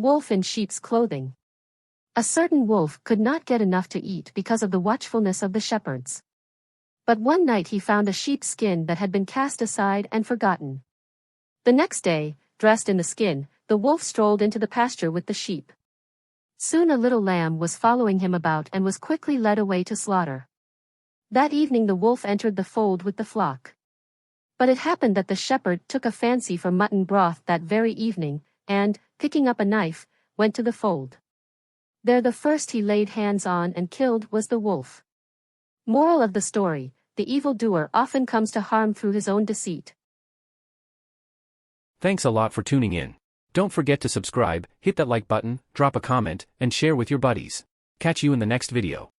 wolf in sheep's clothing. A certain wolf could not get enough to eat because of the watchfulness of the shepherds. But one night he found a sheep's skin that had been cast aside and forgotten. The next day, dressed in the skin, the wolf strolled into the pasture with the sheep. Soon a little lamb was following him about and was quickly led away to slaughter. That evening the wolf entered the fold with the flock. But it happened that the shepherd took a fancy for mutton broth that very evening, and, picking up a knife, went to the fold. There the first he laid hands on and killed was the wolf. Moral of the story: the evildoer often comes to harm through his own deceit. Thanks a lot for tuning in. Don't forget to subscribe, hit that like button, drop a comment, and share with your buddies. Catch you in the next video.